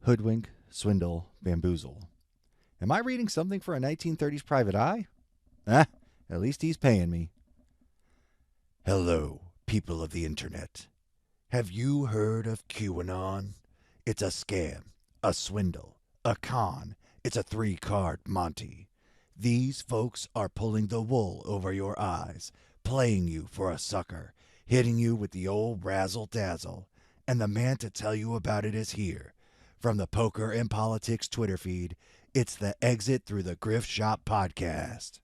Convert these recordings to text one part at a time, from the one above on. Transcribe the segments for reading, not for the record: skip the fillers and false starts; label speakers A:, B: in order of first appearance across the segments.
A: Hoodwink, swindle, bamboozle. Am I reading something for a 1930s private eye? Ah, at least he's paying me. Hello, people of the internet. Have you heard of QAnon? It's a scam, a swindle, a con. It's a three-card Monty. These folks are pulling the wool over your eyes, playing you for a sucker, hitting you with the old razzle-dazzle. And the man to tell you about it is here. From the Poker and Politics Twitter feed, it's the Exit Through the Griftshop podcast.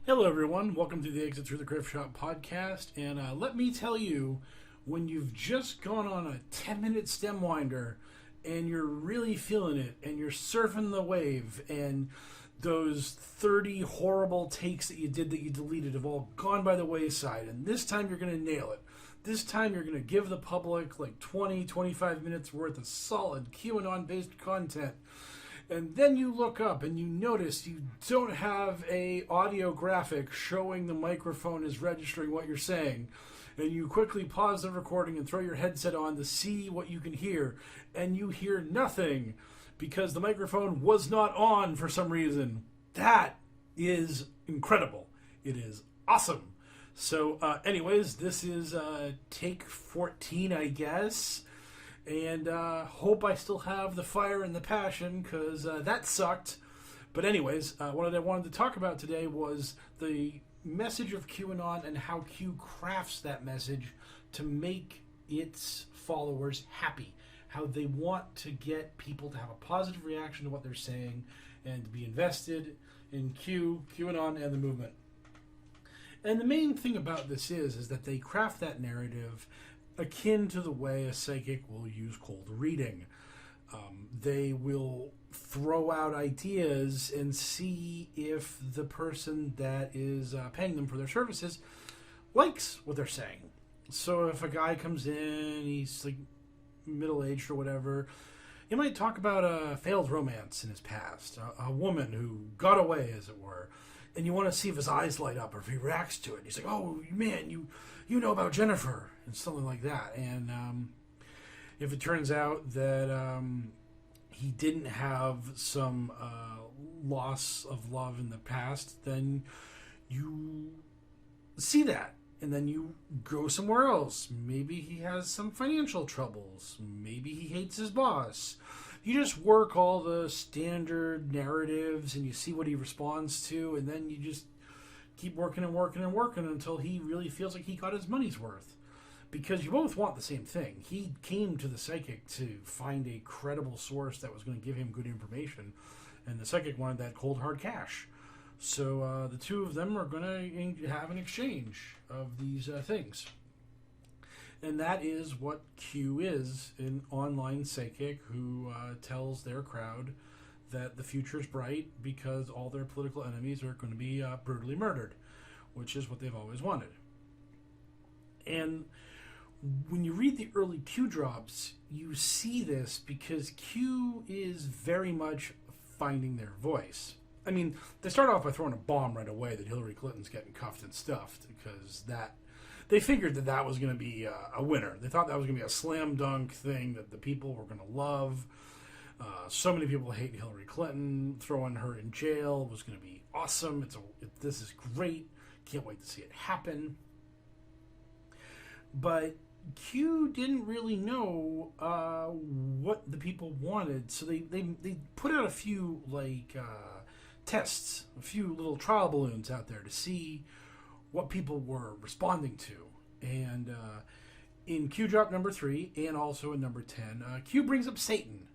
B: Hello, everyone. Welcome to the Exit Through the Griftshop podcast. And let me tell you, when you've just gone on a 10-minute stem winder and you're really feeling it and you're surfing the wave and those 30 horrible takes that you did that you deleted have all gone by the wayside, and this time you're going to nail it. This time you're going to give the public like 20-25 minutes worth of solid QAnon-based content. And then you look up and you notice you don't have a audio graphic showing the microphone is registering what you're saying. And you quickly pause the recording and throw your headset on to see what you can hear. And you hear nothing because the microphone was not on for some reason. That is incredible. It is awesome. So anyways, this is take 14, I guess. And hope I still have the fire and the passion, because that sucked. But anyways, what I wanted to talk about today was the message of QAnon and how Q crafts that message to make its followers happy. How they want to get people to have a positive reaction to what they're saying and to be invested in QAnon and the movement. And the main thing about this is that they craft that narrative akin to the way a psychic will use cold reading. They will throw out ideas and see if the person that is paying them for their services likes what they're saying. So if a guy comes in, he's like middle-aged or whatever, he might talk about a failed romance in his past, a woman who got away, as it were, and you want to see if his eyes light up or if he reacts to it. He's like, oh, man, you know about Jennifer, and something like that. And if it turns out that he didn't have some loss of love in the past, then you see that. And then you go somewhere else. Maybe he has some financial troubles. Maybe he hates his boss. You just work all the standard narratives and you see what he responds to, and then you just keep working and working and working until he really feels like he got his money's worth. Because you both want the same thing. He came to the psychic to find a credible source that was going to give him good information, and the psychic wanted that cold hard cash. So the two of them are going to have an exchange of these things. And that is what Q is, an online psychic who tells their crowd that the future is bright because all their political enemies are going to be brutally murdered, which is what they've always wanted. And when you read the early Q drops, you see this because Q is very much finding their voice. I mean, they start off by throwing a bomb right away that Hillary Clinton's getting cuffed and stuffed, because they figured that was going to be a winner. They thought that was going to be a slam dunk thing that the people were going to love. So many people hate Hillary Clinton. Throwing her in jail was going to be awesome. This is great. Can't wait to see it happen. But Q didn't really know what the people wanted, so they put out a few tests, a few little trial balloons out there to see what people were responding to. And in Q drop number 3 and also in number 10, Q brings up Satan,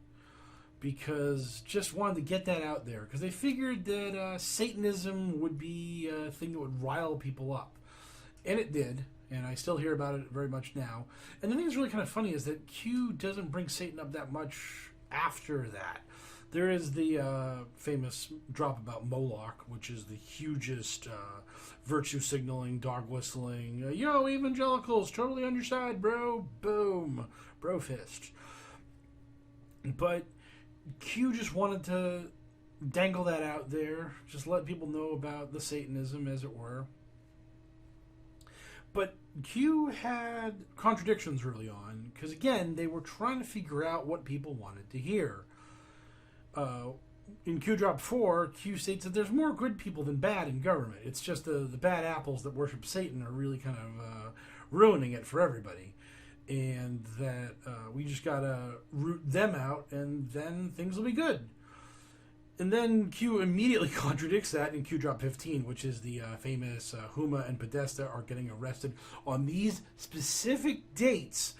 B: because just wanted to get that out there, because they figured that Satanism would be a thing that would rile people up. And it did, and I still hear about it very much now. And the thing that's really kind of funny is that Q doesn't bring Satan up that much after that. There is the famous drop about Moloch, which is the hugest virtue signaling, dog whistling, yo, evangelicals, totally on your side, bro, boom, bro fist. But Q just wanted to dangle that out there, just let people know about the Satanism, as it were. But Q had contradictions early on because, again, they were trying to figure out what people wanted to hear. In Q Drop 4, Q states that there's more good people than bad in government. It's just the bad apples that worship Satan are really kind of ruining it for everybody. And that we just got to root them out, and then things will be good. And then Q immediately contradicts that in Q Drop 15, which is the famous Huma and Podesta are getting arrested on these specific dates.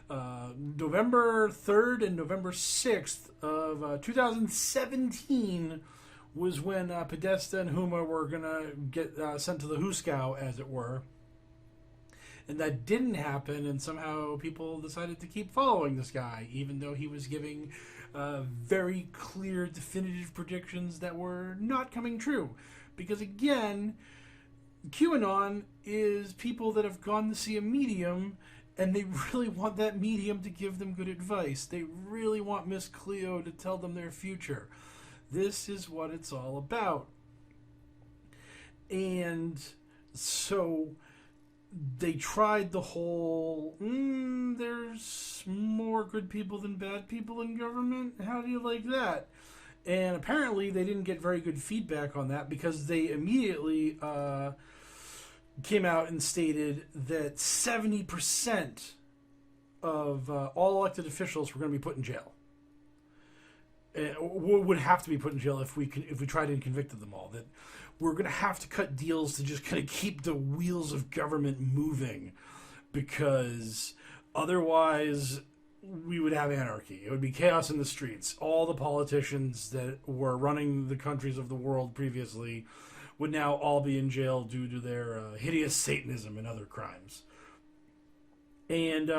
B: November 3rd and November 6th of 2017 was when Podesta and Huma were going to get sent to the Huskow, as it were. And that didn't happen, and somehow people decided to keep following this guy, even though he was giving very clear, definitive predictions that were not coming true. Because, again, QAnon is people that have gone to see a medium, and they really want that medium to give them good advice. They really want Miss Cleo to tell them their future. This is what it's all about. And so they tried the whole, there's more good people than bad people in government. How do you like that? And apparently they didn't get very good feedback on that because they immediately came out and stated that 70% of all elected officials were going to be put in jail. Would have to be put in jail if we tried and convicted them all. That we're going to have to cut deals to just kind of keep the wheels of government moving, because otherwise we would have anarchy. It would be chaos in the streets. All the politicians that were running the countries of the world previously would now all be in jail due to their hideous Satanism and other crimes. And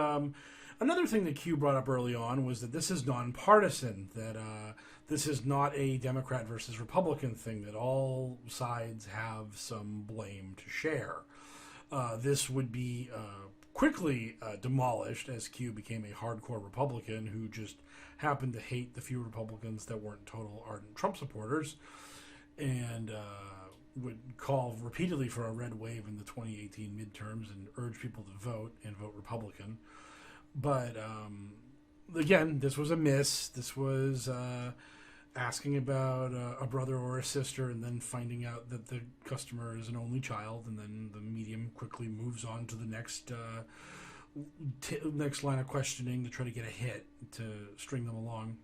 B: another thing that Q brought up early on was that this is nonpartisan, that this is not a Democrat versus Republican thing, that all sides have some blame to share. This would be quickly demolished as Q became a hardcore Republican who just happened to hate the few Republicans that weren't total ardent Trump supporters, and would call repeatedly for a red wave in the 2018 midterms and urge people to vote and vote Republican. But again, this was a miss. This was asking about a brother or a sister and then finding out that the customer is an only child, and then the medium quickly moves on to the next next line of questioning to try to get a hit to string them along.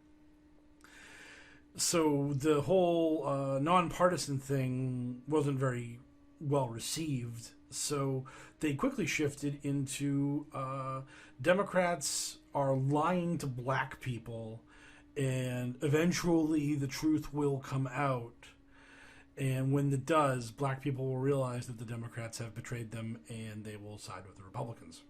B: So the whole nonpartisan thing wasn't very well received. So they quickly shifted into Democrats are lying to black people, and eventually the truth will come out. And when it does, black people will realize that the Democrats have betrayed them, and they will side with the Republicans.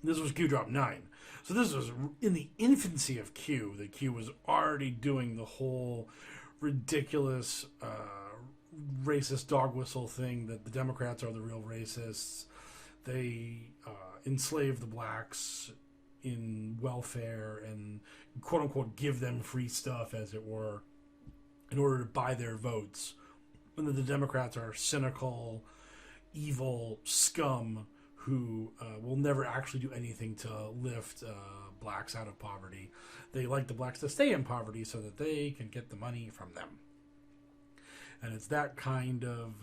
B: This was Q Drop 9. So this was in the infancy of Q, that Q was already doing the whole ridiculous racist dog whistle thing, that the Democrats are the real racists. They enslave the blacks in welfare and quote-unquote give them free stuff, as it were, in order to buy their votes. And that the Democrats are cynical, evil scum who will never actually do anything to lift blacks out of poverty. They like the blacks to stay in poverty so that they can get the money from them. And it's that kind of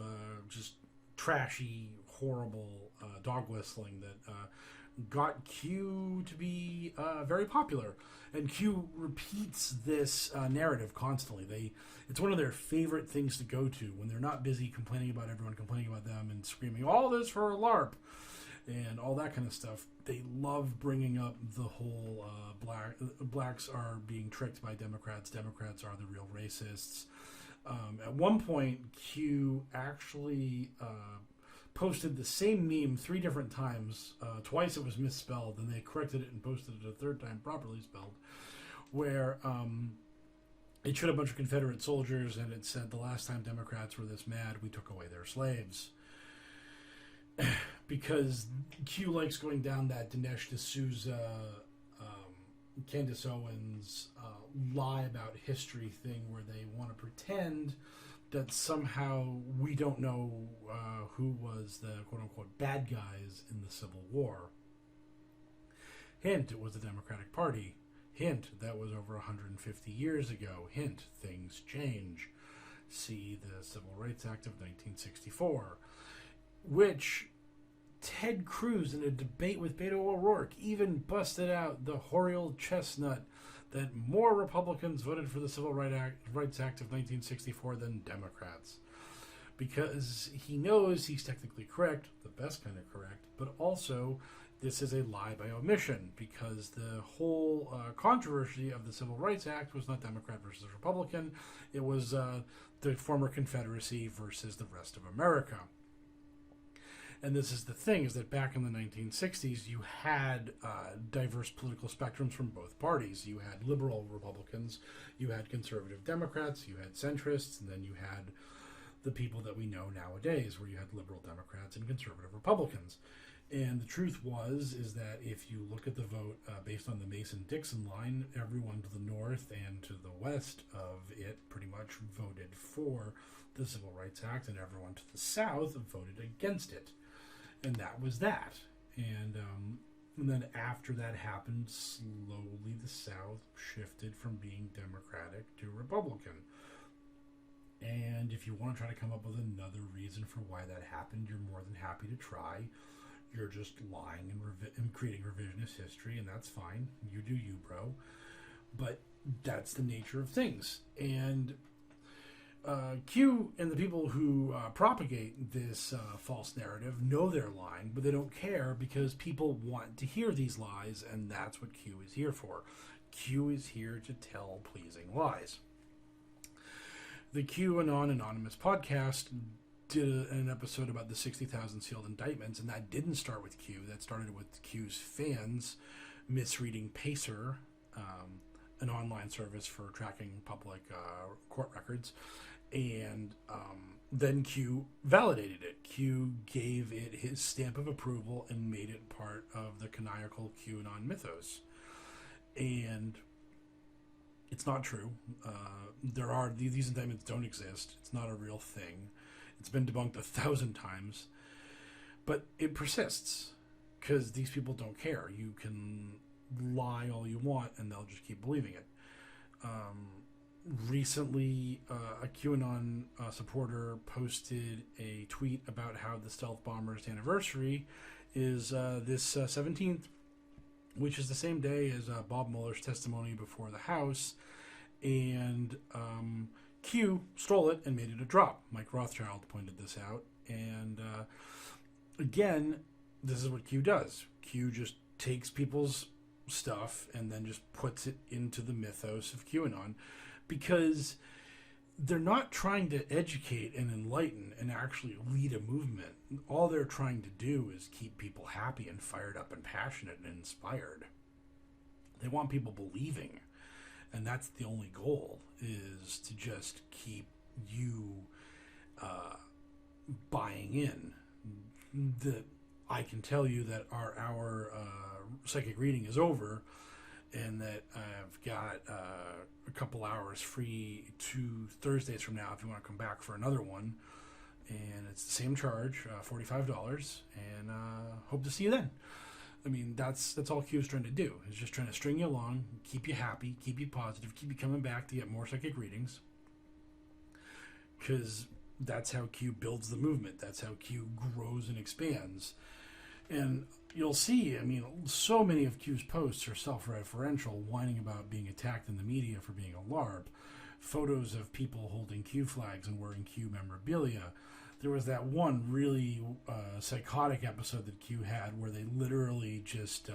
B: just trashy, horrible dog whistling that got Q to be very popular. And Q repeats this narrative constantly. It's one of their favorite things to go to when they're not busy complaining about everyone, complaining about them, and screaming, all this for a LARP, and all that kind of stuff. They love bringing up the whole blacks are being tricked by Democrats. Democrats are the real racists. At one point, Q actually posted the same meme 3 different times. Twice it was misspelled, and they corrected it and posted it a third time properly spelled, where it showed a bunch of Confederate soldiers, and it said, the last time Democrats were this mad, we took away their slaves. Because Q likes going down that Dinesh D'Souza, Candace Owens lie about history thing, where they want to pretend that somehow we don't know who was the quote-unquote bad guys in the Civil War. Hint, it was the Democratic Party. Hint, that was over 150 years ago. Hint, things change. See the Civil Rights Act of 1964, which Ted Cruz, in a debate with Beto O'Rourke, even busted out the hoary old chestnut that more Republicans voted for the Civil Rights Act of 1964 than Democrats. Because he knows he's technically correct, the best kind of correct, but also this is a lie by omission, because the whole controversy of the Civil Rights Act was not Democrat versus Republican. It was the former Confederacy versus the rest of America. And this is the thing, is that back in the 1960s, you had diverse political spectrums from both parties. You had liberal Republicans, you had conservative Democrats, you had centrists, and then you had the people that we know nowadays, where you had liberal Democrats and conservative Republicans. And the truth is that if you look at the vote based on the Mason-Dixon line, everyone to the north and to the west of it pretty much voted for the Civil Rights Act, and everyone to the south voted against it. And that was that. And then after that happened, slowly the South shifted from being Democratic to Republican. And if you want to try to come up with another reason for why that happened, you're more than happy to try. You're just lying and creating revisionist history, and that's fine. You do you, bro. But that's the nature of things. And Q and the people who propagate this false narrative know they're lying, but they don't care because people want to hear these lies, and that's what Q is here for. Q is here to tell pleasing lies. The QAnon Anonymous podcast did an episode about the 60,000 sealed indictments, and that didn't start with Q. That started with Q's fans misreading Pacer, an online service for tracking public court records, and then Q validated it. Q gave it his stamp of approval and made it part of the canonical QAnon mythos. And it's not true. These indictments don't exist. It's not a real thing. It's been debunked 1,000 times, but it persists because these people don't care. You can lie all you want, and they'll just keep believing it. Recently, a QAnon supporter posted a tweet about how the stealth bomber's anniversary is this 17th, which is the same day as Bob Mueller's testimony before the House, and Q stole it and made it a drop. Mike Rothschild pointed this out, and again, this is what Q does. Q just takes people's stuff and then just puts it into the mythos of QAnon, because they're not trying to educate and enlighten and actually lead a movement. All they're trying to do is keep people happy and fired up and passionate and inspired. They want people believing. And that's the only goal, is to just keep you buying in. I can tell you that our psychic reading is over, and that I've got a couple hours free 2 Thursdays from now if you want to come back for another one. And it's the same charge, $45, and hope to see you then. I mean, that's all Q is trying to do. Is just trying to string you along, keep you happy, keep you positive, keep you coming back to get more psychic readings. Because that's how Q builds the movement. That's how Q grows and expands. And you'll see, I mean, so many of Q's posts are self-referential, whining about being attacked in the media for being a LARP. Photos of people holding Q flags and wearing Q memorabilia. There was that one really psychotic episode that Q had where they literally just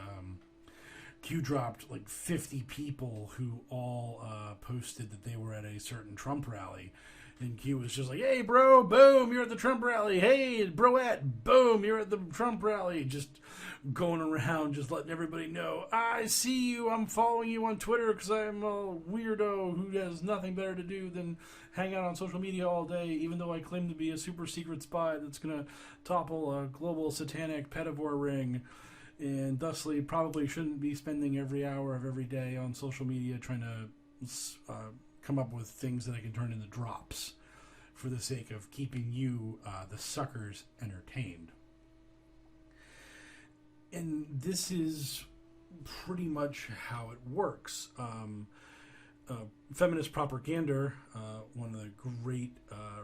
B: Q dropped like 50 people who all posted that they were at a certain Trump rally. And Q was just like, hey, bro, boom, you're at the Trump rally. Hey, broette, boom, you're at the Trump rally. Just going around, just letting everybody know, I see you, I'm following you on Twitter because I'm a weirdo who has nothing better to do than hang out on social media all day, even though I claim to be a super secret spy that's going to topple a global satanic pedivore ring, and thusly probably shouldn't be spending every hour of every day on social media trying to come up with things that I can turn into drops for the sake of keeping you, the suckers, entertained. And this is pretty much how it works. Feminist Propaganda, one of the great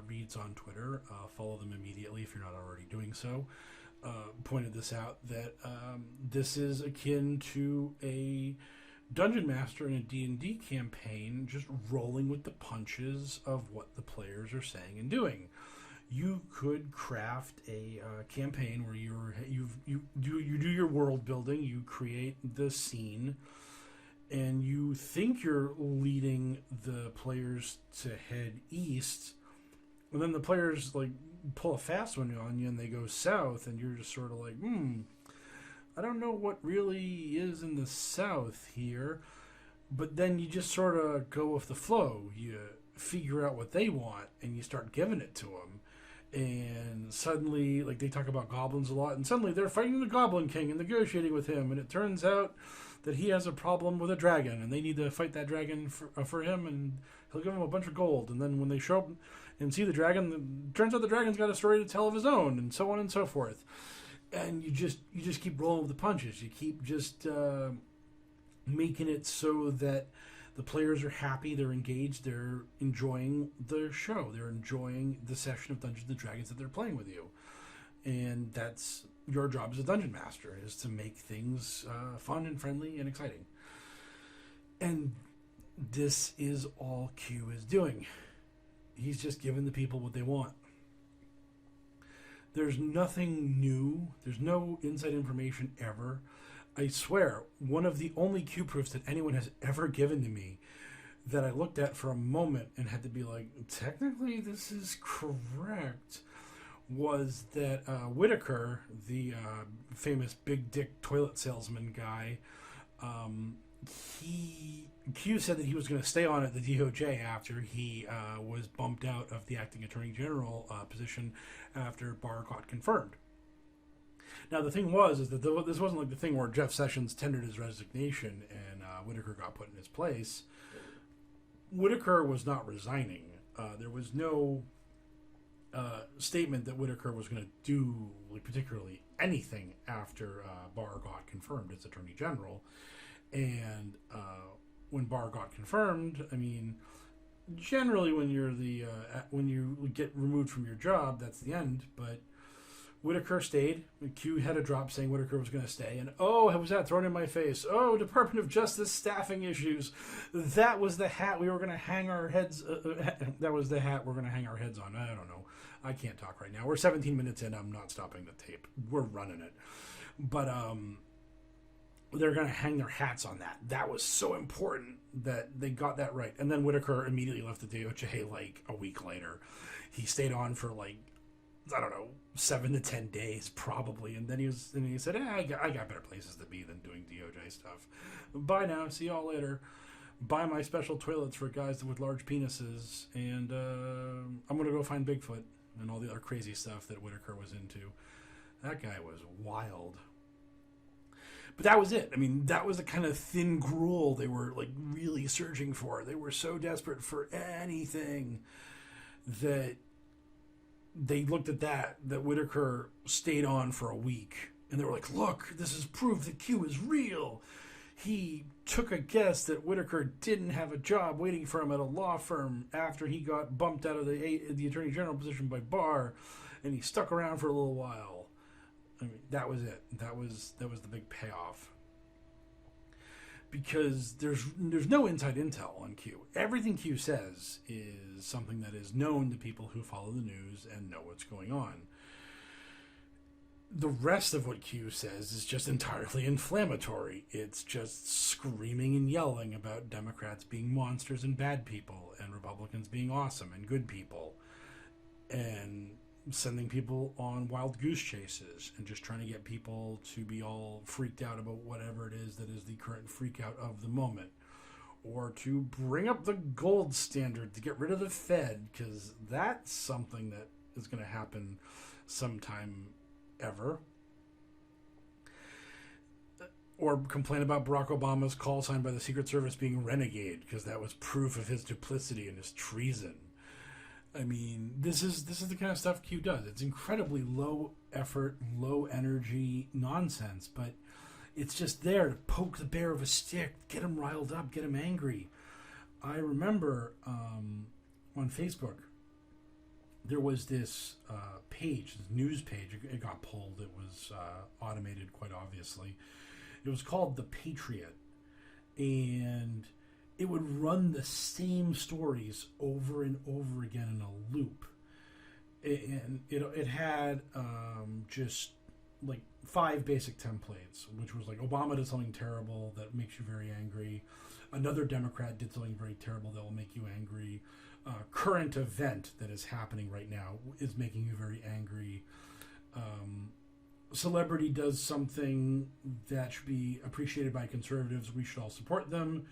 B: reads on Twitter, follow them immediately if you're not already doing so, pointed this out, that this is akin to a dungeon master in a D&D campaign just rolling with the punches of what the players are saying and doing. You could craft a campaign where you do your world building, you create the scene, and you think you're leading the players to head east, and then the players like pull a fast one on you and they go south, and you're just sort of like, I don't know what really is in the south here. But then you just sort of go with the flow. You figure out what they want and you start giving it to them. And suddenly, like, they talk about goblins a lot, and suddenly they're fighting the Goblin King and negotiating with him, and it turns out that he has a problem with a dragon, and they need to fight that dragon for him, and he'll give them a bunch of gold. And then when they show up and see the dragon, it turns out the dragon's got a story to tell of his own, and so on and so forth. And you just keep rolling with the punches. You keep just making it so that the players are happy, they're engaged, they're enjoying the show, they're enjoying the session of Dungeons and Dragons that they're playing with you. And that's your job as a dungeon master, is to make things fun and friendly and exciting. And this is all Q is doing. He's just giving the people what they want. There's nothing new. There's no inside information ever. I swear, one of the only Q proofs that anyone has ever given to me that I looked at for a moment and had to be like, technically this is correct, was that Whitaker, the famous big dick toilet salesman guy, Q said that he was going to stay on at the DOJ after he was bumped out of the acting attorney general position after Barr got confirmed. Now, the thing is that this wasn't like the thing where Jeff Sessions tendered his resignation and Whitaker got put in his place. Whitaker was not resigning. There was no statement that Whitaker was going to do particularly anything after Barr got confirmed as Attorney General. And when Barr got confirmed, I mean, generally when you're when you get removed from your job, that's the end. But Whitaker stayed. Q had a drop saying Whitaker was going to stay. And oh, was that thrown in my face? Oh, Department of Justice staffing issues. That was the hat we were going to hang our heads. That was the hat we're going to hang our heads on. I don't know. I can't talk right now. We're 17 minutes in. I'm not stopping the tape. We're running it. But they're going to hang their hats on that. That was so important that they got that right. And then Whitaker immediately left the DOJ like a week later. He stayed on for like, I don't know, 7 to 10 days probably. And then he said, I got better places to be than doing DOJ stuff. Bye now. See y'all later. Buy my special toilets for guys with large penises. And I'm going to go find Bigfoot and all the other crazy stuff that Whitaker was into. That guy was wild. But that was it. I mean, that was the kind of thin gruel they were like really searching for. They were so desperate for anything that they looked at that Whitaker stayed on for a week. And they were like, look, this is proof that Q is real. He took a guess that Whitaker didn't have a job waiting for him at a law firm after he got bumped out of the Attorney General position by Barr. And he stuck around for a little while. I mean, that was it. That was the big payoff. Because there's no inside intel on Q. Everything Q says is something that is known to people who follow the news and know what's going on. The rest of what Q says is just entirely inflammatory. It's just screaming and yelling about Democrats being monsters and bad people, and Republicans being awesome and good people, and sending people on wild goose chases and just trying to get people to be all freaked out about whatever it is that is the current freak out of the moment, or to bring up the gold standard to get rid of the Fed, because that's something that is going to happen sometime ever, or complain about Barack Obama's call sign by the Secret Service being renegade, because that was proof of his duplicity and his treason. I mean, this is the kind of stuff Q does. It's incredibly low effort, low energy nonsense, but it's just there to poke the bear with a stick, get him riled up, get him angry. I remember on Facebook, there was this page, this news page. It got pulled. It was automated, quite obviously. It was called The Patriot, and it would run the same stories over and over again in a loop. And it had just like 5 basic templates, which was like Obama did something terrible that makes you very angry. Another Democrat did something very terrible that will make you angry. Current event that is happening right now is making you very angry. Celebrity does something that should be appreciated by conservatives. We should all support them.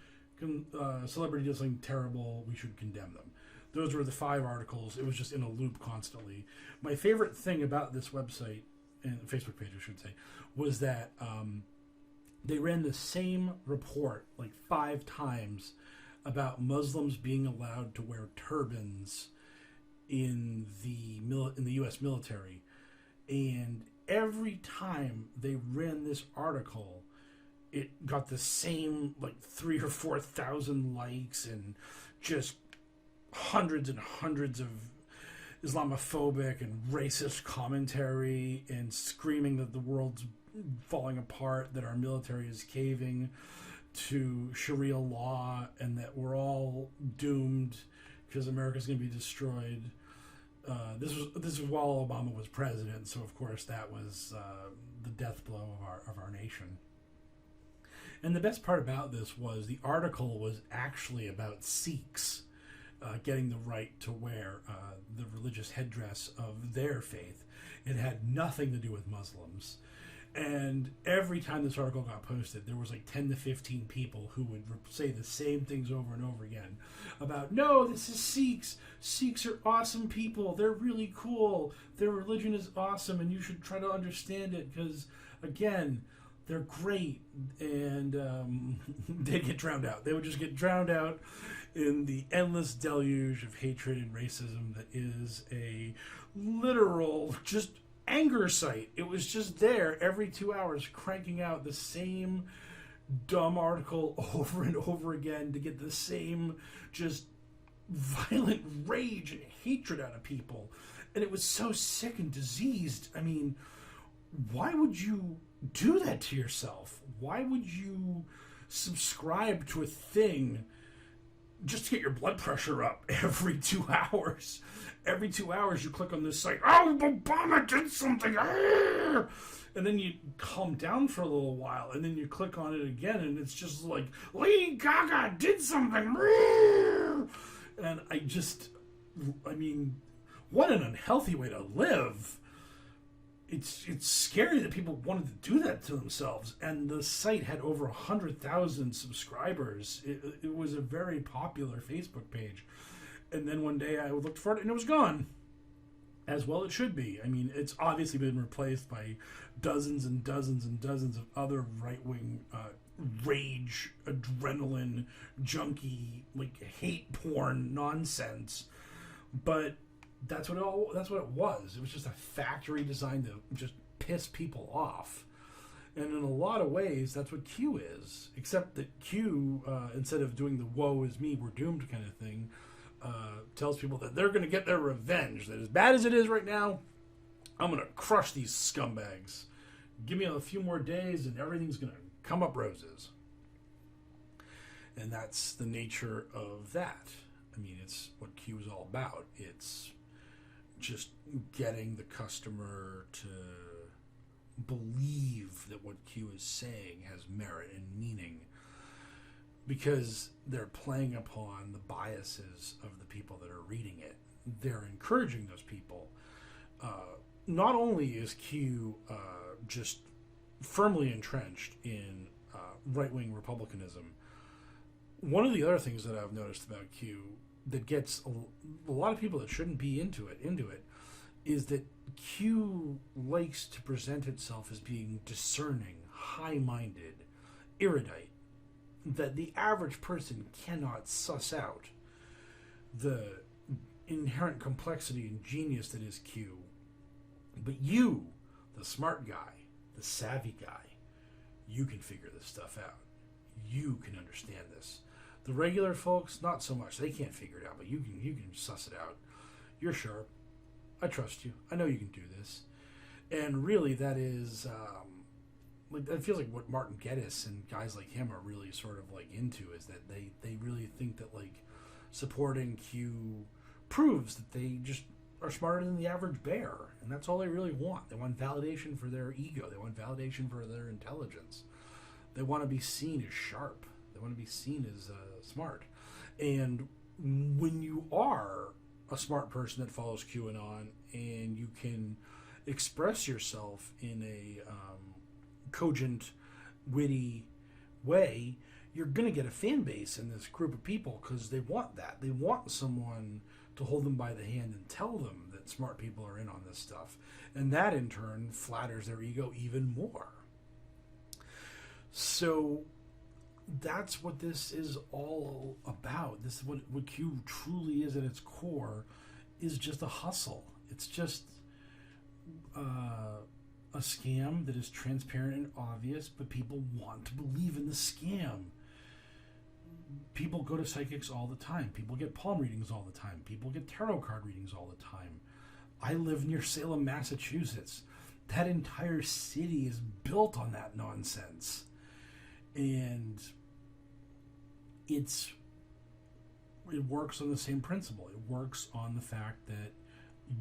B: Celebrity does something terrible. We should condemn them. Those were the 5 articles. It was just in a loop constantly. My favorite thing about this website, and Facebook page I should say, was that they ran the same report like 5 times about Muslims being allowed to wear turbans in the U.S. military, and every time they ran this article, it got the same like 3,000 or 4,000 likes and just hundreds and hundreds of Islamophobic and racist commentary and screaming that the world's falling apart, that our military is caving to Sharia law, and that we're all doomed because America's going to be destroyed. This was while Obama was president, so of course that was the death blow of our nation. And the best part about this was the article was actually about Sikhs getting the right to wear the religious headdress of their faith. It had nothing to do with Muslims. And every time this article got posted, there was like 10 to 15 people who would say the same things over and over again about, no, this is Sikhs. Sikhs are awesome people. They're really cool. Their religion is awesome, and you should try to understand it because, again, they're great. And they'd get drowned out. They would just get drowned out in the endless deluge of hatred and racism that is a literal just anger site. It was just there every 2 hours cranking out the same dumb article over and over again to get the same just violent rage and hatred out of people. And it was so sick and diseased. I mean, why would you do that to yourself? Why would you subscribe to a thing just to get your blood pressure up every 2 hours? Every 2 hours you click on this site, oh, Obama did something, and then you calm down for a little while, and then you click on it again, and it's just like, Lady Gaga did something, and I mean, what an unhealthy way to live. It's scary that people wanted to do that to themselves, and the site had over 100,000 subscribers. It was a very popular Facebook page. And then one day I looked for it and it was gone. As well it should be. I mean, it's obviously been replaced by dozens and dozens and dozens of other right-wing rage, adrenaline, junkie, like hate porn nonsense. But that's what it was. It was just a factory designed to just piss people off. And in a lot of ways, that's what Q is. Except that Q, instead of doing the woe is me, we're doomed kind of thing, tells people that they're going to get their revenge. That as bad as it is right now, I'm going to crush these scumbags. Give me a few more days and everything's going to come up roses. And that's the nature of that. I mean, it's what Q is all about. It's just getting the customer to believe that what Q is saying has merit and meaning, because they're playing upon the biases of the people that are reading it. They're encouraging those people. Not only is Q just firmly entrenched in right-wing republicanism, one of the other things that I've noticed about Q that gets a lot of people that shouldn't be into it, is that Q likes to present itself as being discerning, high-minded, erudite, that the average person cannot suss out the inherent complexity and genius that is Q. But you, the smart guy, the savvy guy, you can figure this stuff out. You can understand this. The regular folks, not so much. They can't figure it out, but you can suss it out. You're sharp. I trust you. I know you can do this. And really, that is, it feels like what Martin Geddes and guys like him are really sort of like into, is that they really think that like supporting Q proves that they just are smarter than the average bear, and that's all they really want. They want validation for their ego. They want validation for their intelligence. They want to be seen as sharp. They want to be seen as smart. And when you are a smart person that follows QAnon and you can express yourself in a cogent, witty way, you're going to get a fan base in this group of people because they want that. They want someone to hold them by the hand and tell them that smart people are in on this stuff. And that, in turn, flatters their ego even more. So that's what this is all about. This is what Q truly is at its core, is just a hustle. It's just a scam that is transparent and obvious, but people want to believe in the scam. People go to psychics all the time. People get palm readings all the time. People get tarot card readings all the time. I live near Salem, Massachusetts. That entire city is built on that nonsense. And it works on the same principle. It works on the fact that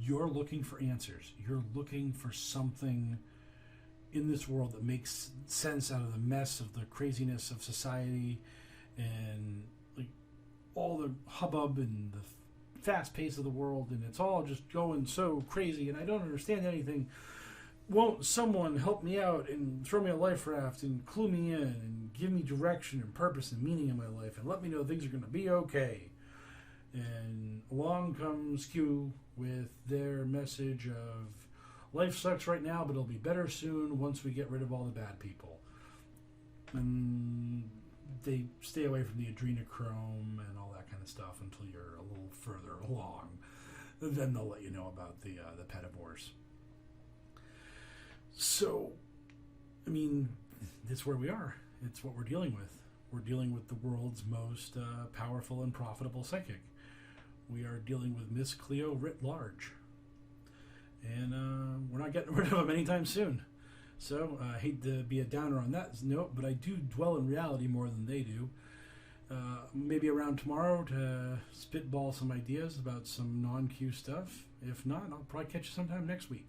B: you're looking for answers. You're looking for something in this world that makes sense out of the mess of the craziness of society and like all the hubbub and the fast pace of the world, and it's all just going so crazy and I don't understand anything. Won't someone help me out and throw me a life raft and clue me in and give me direction and purpose and meaning in my life and let me know things are going to be okay? And along comes Q with their message of life sucks right now, but it'll be better soon once we get rid of all the bad people. And they stay away from the adrenochrome and all that kind of stuff until you're a little further along. Then they'll let you know about the pedivores. So, I mean, that's where we are. It's what we're dealing with. We're dealing with the world's most powerful and profitable psychic. We are dealing with Miss Cleo writ large. And we're not getting rid of him anytime soon. So, I hate to be a downer on that note, but I do dwell in reality more than they do. Maybe around tomorrow to spitball some ideas about some non-Q stuff. If not, I'll probably catch you sometime next week.